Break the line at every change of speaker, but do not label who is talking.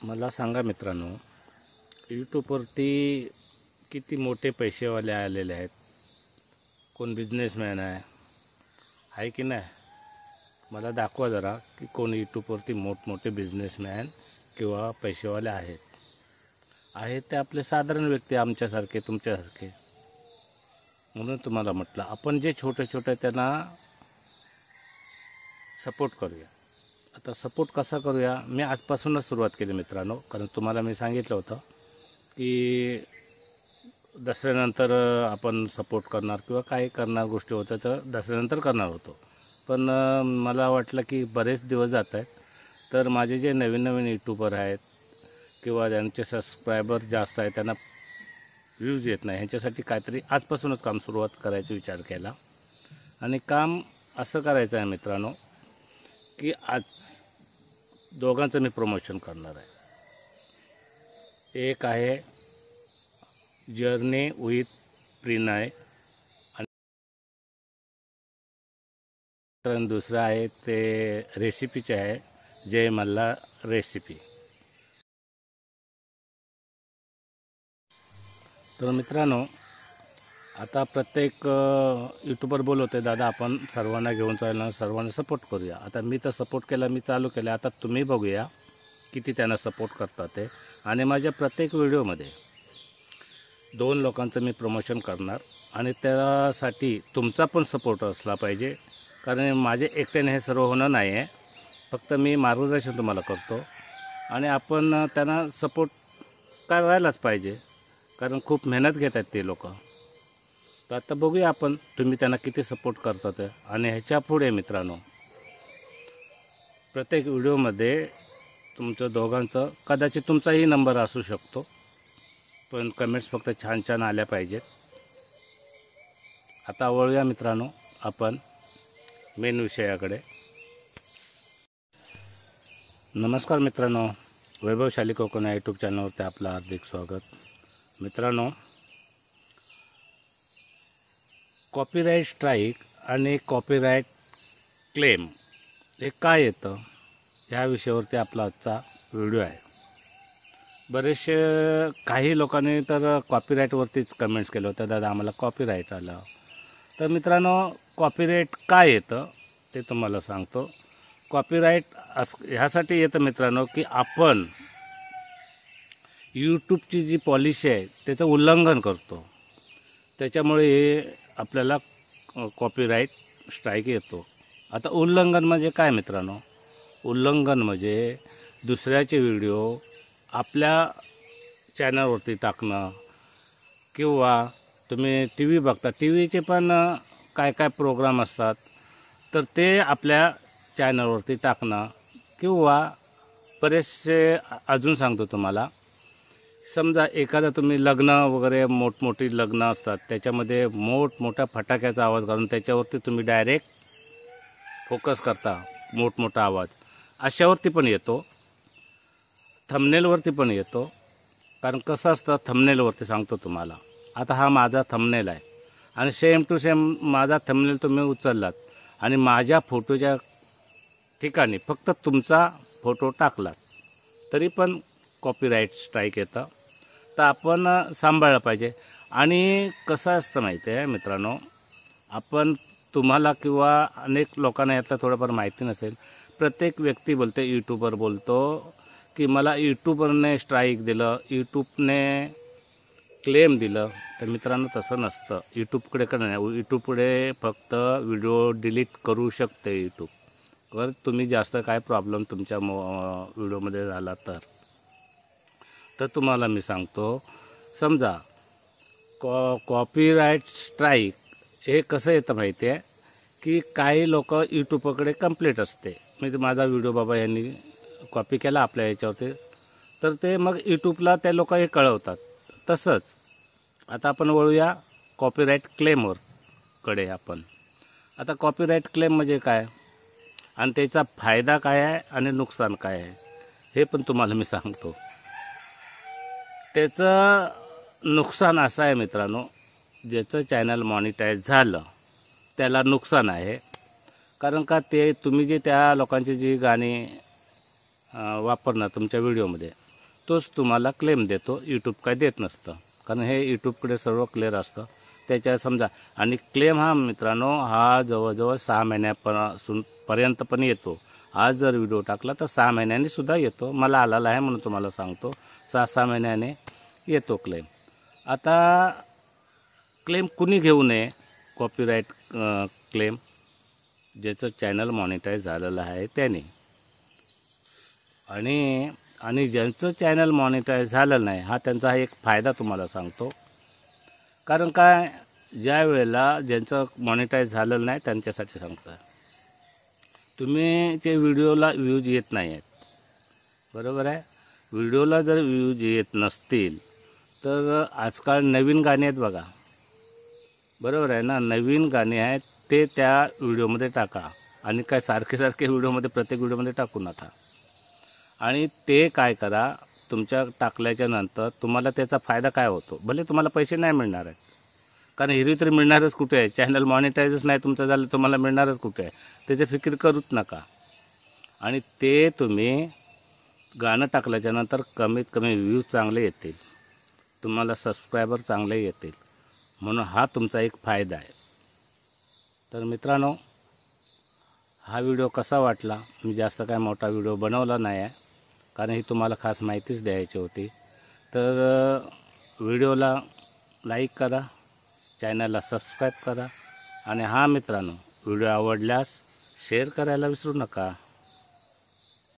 मला सांगा मित्रांनो, यूट्यूबवरती किती मोठे पैसेवाले आलेले आहेत. कोण बिझनेसमॅन आहे की नाही? मला दाखवा जरा की कोण यूट्यूबवरती मोठमोठे बिझनेसमॅन किंवा पैसेवाले आहेत ते आपले साधारण व्यक्ती, आमच्यासारखे तुमच्यासारखे. म्हणून तुम्हाला म्हटलं आपण जे छोटे छोटे त्यांना सपोर्ट करूया. आता सपोर्ट कसा करूया, मी आजपासूनच सुरुवात केली मित्रांनो. कारण तुम्हाला मी सांगितलं होतं की दसऱ्यानंतर आपण सपोर्ट करणार किंवा काही करणार गोष्टी होत्या, तर दसऱ्यानंतर करणार होतो. पण मला वाटलं की बरेच दिवस जात आहेत, तर माझे जे नवीन नवीन यूट्यूबर आहेत किंवा ज्यांचे सबस्क्रायबर जास्त आहेत, त्यांना व्ह्यूज येत नाही, ह्यांच्यासाठी काहीतरी आजपासूनच काम सुरुवात करायचा विचार केला. आणि काम असं करायचं आहे मित्रांनो की आज दोघांचं मी प्रमोशन करणार आहे. एक आहे जर्नी विथ प्रिनय आणि दुसरं आहे ते रेसिपीचे आहे, जय मल्हार रेसिपी. तर मित्रांनो, आता प्रत्येक यूट्यूबर बोलवते, दादा आपण सर्वांना घेऊन चालणार, सर्वांना सपोर्ट करूया. आता मी तर सपोर्ट केला, मी चालू केलं. आता तुम्ही बघूया किती त्यांना सपोर्ट करतात ते. आणि माझ्या प्रत्येक व्हिडिओमध्ये 2 लोकांचं मी प्रमोशन करणार आणि त्यासाठी तुमचा पण सपोर्ट असला पाहिजे. कारण माझे एकट्याने हे सर्व होणं नाही आहे, फक्त मी मार्गदर्शन तुम्हाला करतो आणि आपण त्यांना सपोर्ट करायलाच पाहिजे, कारण खूप मेहनत घेत आहेत ते लोक. तर आता बघूया आपण तुम्ही त्यांना किती सपोर्ट करतात. आणि ह्याच्या पुढे मित्रांनो, प्रत्येक व्हिडिओमध्ये तुमचं दोघांचं, कदाचित तुमचाही नंबर असू शकतो, पण कमेंट्स फक्त छान छान आल्या पाहिजेत. आता वळूया मित्रांनो आपण मेन विषयाकडे. नमस्कार मित्रांनो, वैभवशाली कोकण या यूट्यूब चॅनलवरती आपलं हार्दिक स्वागत. मित्रांनो, कॉपीराईट स्ट्राईक आणि कॉपीराईट क्लेम हे काय येतं, ह्या विषयावरती आपला आजचा व्हिडिओ आहे. बरेचसे काही लोकांनी तर कॉपीराईटवरतीच कमेंट्स केलं होतं, दादा आम्हाला कॉपीराईट आलं. तर मित्रांनो, कॉपीराईट काय येतं ते तुम्हाला सांगतो. कॉपीराईट ह्यासाठी येतं मित्रांनो की आपण यूट्यूबची जी पॉलिसी आहे त्याचं उल्लंघन करतो, त्याच्यामुळे हे आपल्याला कॉपीराईट स्ट्राईक येतो. आता उल्लंघन म्हणजे काय मित्रांनो? उल्लंघन म्हणजे दुसऱ्याचे व्हिडिओ आपल्या चॅनलवरती टाकणं, किंवा तुम्ही टी व्ही बघता, टी व्हीचे पण काय काय प्रोग्राम असतात, तर ते आपल्या चॅनलवरती टाकणं, किंवा बरेचसे अजून सांगतो तुम्हाला. समजा एखादा तुम्ही लग्न वगैरे, मोठमोठी लग्न असतात, त्याच्यामध्ये मोठमोठ्या फटाक्याचा आवाज घालून त्याच्यावरती तुम्ही डायरेक्ट फोकस करता, मोठमोठा आवाज, अशावरती पण येतो. थंबनेलवरती पण येतो. कारण कसं असतं, थंबनेलवरती सांगतो तुम्हाला. आता हा माझा थंबनेल आहे आणि सेम टू सेम माझा थंबनेल तुम्ही उचललात आणि माझ्या फोटोच्या ठिकाणी फक्त तुमचा फोटो टाकलात, तरी पण कॉपीराईट स्ट्राईक येतं. तर आपण सांभाळलं पाहिजे. आणि कसं असतं माहिती आहे मित्रांनो, आपण तुम्हाला किंवा अनेक लोकांना यातलं थोडंफार माहिती नसेल. प्रत्येक व्यक्ती बोलते, यूट्यूबर बोलतो की मला यूट्यूबरने स्ट्राईक दिलं, यूट्यूबने क्लेम दिलं. तर मित्रांनो, तसं नसतं. यूट्यूबकडे नाही, यूट्यूबकडे फक्त व्हिडिओ डिलीट करू शकते यूट्यूब. जर तुम्ही जास्त काय प्रॉब्लेम तुमच्या व्हिडिओमध्ये झाला तर तुम्हाला मी सांगतो. समजा कॉपीराईट स्ट्राईक हे कसं येतं माहिती आहे की काही लोक यूट्यूबकडे कंप्लेंट असते, म्हणजे माझा व्हिडिओ बाबा यांनी कॉपी केला आपल्या याच्यावरती, तर ते मग यूट्यूबला त्या लोक हे कळवतात. तसंच आता आपण वळूया कॉपीराईट क्लेमकडे. आपण आता कॉपीराईट क्लेम म्हणजे काय आणि त्याचा फायदा काय आहे आणि नुकसान काय आहे हे पण तुम्हाला मी सांगतो. त्याचं नुकसान असं आहे मित्रांनो, ज्याचं चॅनल मॉनिटाईज झालं त्याला नुकसान आहे. कारण का, ते तुम्ही जे त्या लोकांची जी गाणी वापरणार तुमच्या व्हिडिओमध्ये, तोच तुम्हाला क्लेम देतो. यूट्यूब काय देत नसतं, कारण हे यूट्यूबकडे सर्व क्लिअर असतं. त्याच्या समजा आणि क्लेम हा मित्रांनो हा जवळजवळ 6 महिन्यापासून पर्यंत पण येतो. आज जर व्हिडिओ टाकला तर 6 महिन्यांनी सुद्धा येतो. मला आलेला आहे म्हणून तुम्हाला सांगतो. 6 महिन्याने येतो क्लेम. आता क्लेम कुणी घेऊ नये, कॉपीराईट क्लेम ज्याचं चॅनल मॉनिटाईज झालेलं आहे त्याने. आणि ज्यांचं चॅनल मॉनिटाईज झालेलं नाही हा त्यांचा एक फायदा तुम्हाला सांगतो. कारण काय, ज्या वेळेला ज्यांचं मॉनिटाईज झालेलं नाही त्यांच्यासाठी सांगतो. तुम्ही ते व्हिडिओला व्ह्यूज येत नाही आहेत, बरोबर आहे. व्हिडिओला जर व्ह्यूज येत नसतील तर आजकाल नवीन गाणी आहेत बघा, बरोबर आहे ना. नवीन गाणी आहेत ते त्या व्हिडिओमध्ये टाका. आणि काय सारखे व्हिडिओमध्ये प्रत्येक व्हिडिओमध्ये टाकू नका. आणि ते काय करा, तुमच्या टाकल्याच्या नंतर तुम्हाला त्याचा फायदा काय होतो. भले तुम्हाला पैसे नाही मिळणार आहेत, कारण हिरवी तरी मिळणारच कुठे आहे. चॅनल मॉनिटाईजच नाही तुमचं झालं, तुम्हाला मिळणारच कुठे आहे. त्याची फिकीर करूच नका. आणि ते तुम्ही गाणं टाकल्याच्या नंतर कमीत कमी व्ह्यूज चांगले येतील, तुम्हाला सबस्क्रायबर चांगले येतील. म्हणून हा तुमचा एक फायदा आहे. तर मित्रांनो, हा व्हिडिओ कसा वाटला. मी जास्त काय मोठा व्हिडिओ बनवला नाही आहे, कारण ही तुम्हाला खास माहितीच द्यायची होती. तर व्हिडिओला लाईक करा, चॅनलला सबस्क्राईब करा. आणि हा मित्रांनो, व्हिडिओ आवडल्यास शेअर करायला विसरू नका.